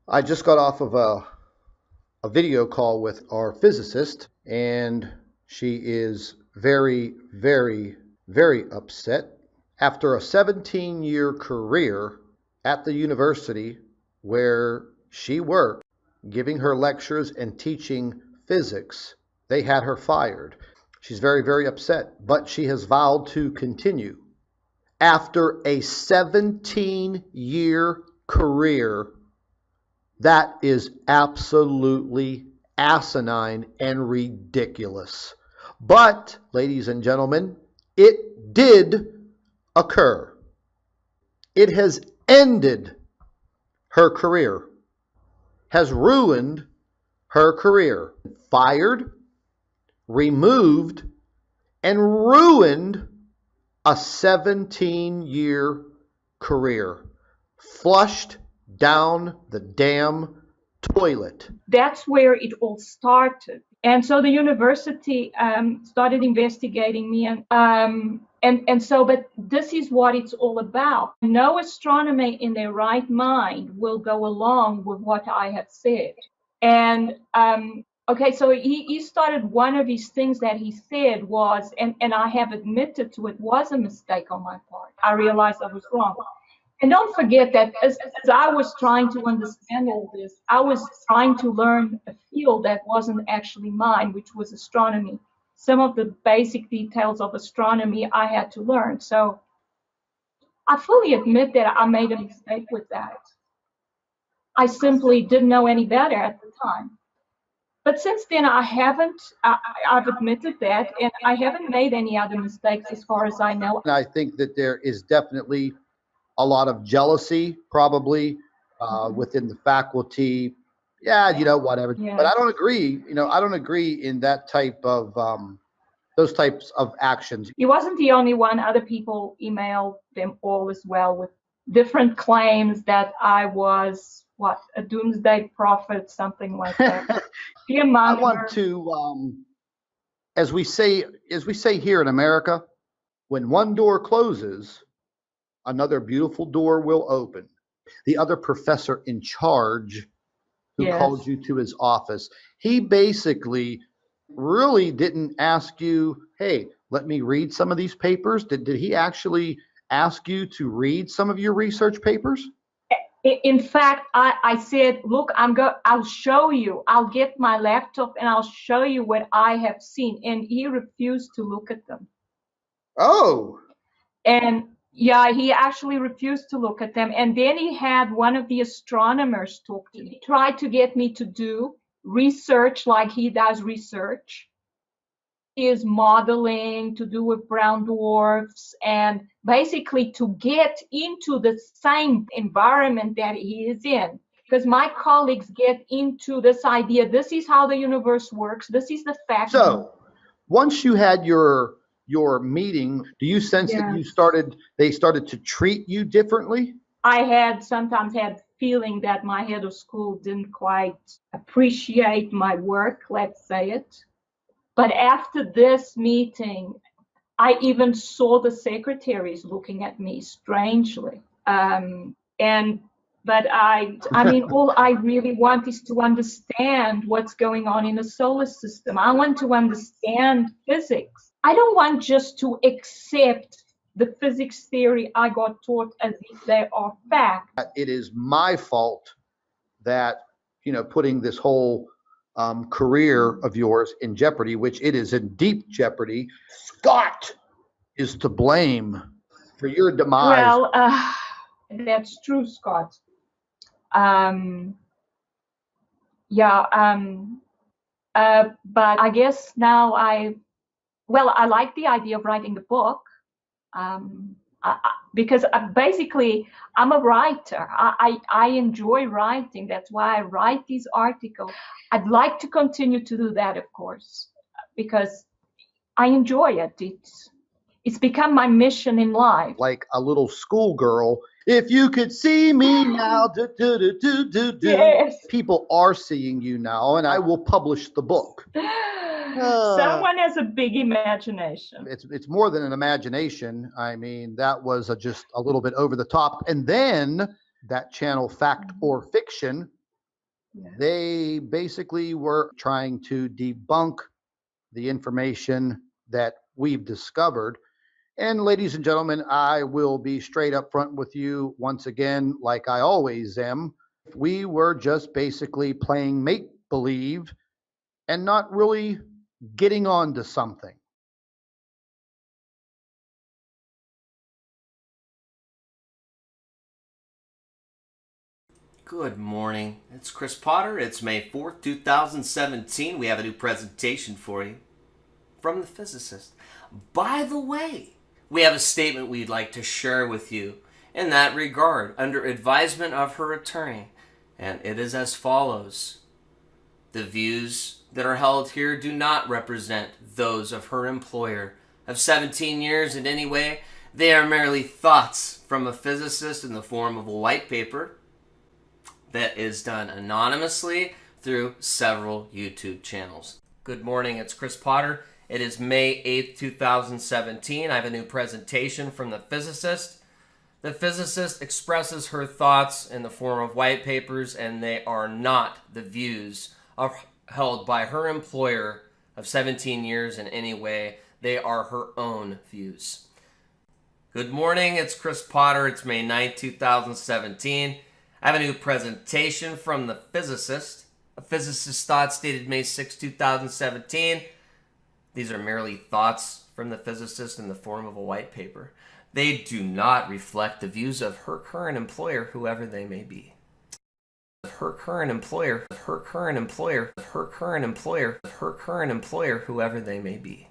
I just got off of a video call with our physicist, and she is very, very, very upset. After a 17-year career at the university where she worked, giving her lectures and teaching physics, they had her fired. She's very, very upset, but she has vowed to continue. After a 17-year career, that is absolutely asinine and ridiculous. But, ladies and gentlemen, it did occur. It has ended her career, has ruined her career. Fired, removed, and ruined a 17-year career. Flushed down the damn toilet. That's where it all started. And so the university started investigating me, but this is what it's all about. No astronomer in their right mind will go along with what I have said. And okay, so he started, one of his things that he said was, and I have admitted to it, was a mistake on my part. I realized I was wrong. And don't forget that as I was trying to understand all this, I was trying to learn a field that wasn't actually mine, which was astronomy. Some of the basic details of astronomy I had to learn. So I fully admit that I made a mistake with that. I simply didn't know any better at the time. But since then, I've admitted that, and I haven't made any other mistakes as far as I know. And I think that there is definitely a lot of jealousy, probably within the faculty. Yeah, whatever. Yeah. But I don't agree. I don't agree in that type of those types of actions. He wasn't the only one. Other people emailed them all as well with different claims that I was a doomsday prophet, something like that. I want to, as we say here in America, when one door closes, another beautiful door will open. The other professor in charge who called you to his office, he basically really didn't ask you, hey, let me read some of these papers. Did he actually ask you to read some of your research papers? In fact, I said, look, I'll show you. I'll get my laptop and I'll show you what I have seen. And he refused to look at them. Oh. And yeah, he actually refused to look at them. And then he had one of the astronomers talk to me. He tried to get me to do research like he does research. He is modeling to do with brown dwarfs and basically to get into the same environment that he is in. Because my colleagues get into this idea, this is how the universe works, this is the fact. So once you had your meeting, do you sense that they started to treat you differently? I sometimes had feeling that my head of school didn't quite appreciate my work, let's say it. But after this meeting, I even saw the secretaries looking at me strangely. But I mean, all I really want is to understand what's going on in the solar system. I want to understand physics. I don't want just to accept the physics theory I got taught as if they are fact. It is my fault that, putting this whole career of yours in jeopardy, which it is in deep jeopardy. Scott is to blame for your demise. Well, that's true, Scott. But I guess now I like the idea of writing the book. Because basically I'm a writer. I enjoy writing. That's why I write these articles. I'd like to continue to do that, of course, because I enjoy it. It's become my mission in life. Like a little schoolgirl. If you could see me now, Yes. People are seeing you now, and I will publish the book. Someone has a big imagination. It's more than an imagination. I mean, that was just a little bit over the top. And then that channel, Fact or Fiction, Yeah. They basically were trying to debunk the information that we've discovered. And ladies and gentlemen, I will be straight up front with you once again, like I always am. We were just basically playing make believe and not really getting on to something. Good morning. It's Chris Potter. It's May 4th, 2017. We have a new presentation for you from the Physicist. By the way, we have a statement we'd like to share with you in that regard under advisement of her attorney, and it is as follows. The views that are held here do not represent those of her employer of 17 years in any way. They are merely thoughts from a physicist in the form of a white paper that is done anonymously through several YouTube channels. Good morning, it's Chris Potter. It is May 8th, 2017. I have a new presentation from the Physicist. The Physicist expresses her thoughts in the form of white papers, and they are not the views held by her employer of 17 years in any way. They are her own views. Good morning, it's Chris Potter. It's May 9th, 2017. I have a new presentation from the Physicist. A physicist's thoughts dated May 6, 2017. These are merely thoughts from the physicist in the form of a white paper. They do not reflect the views of her current employer, whoever they may be. Her current employer, whoever they may be.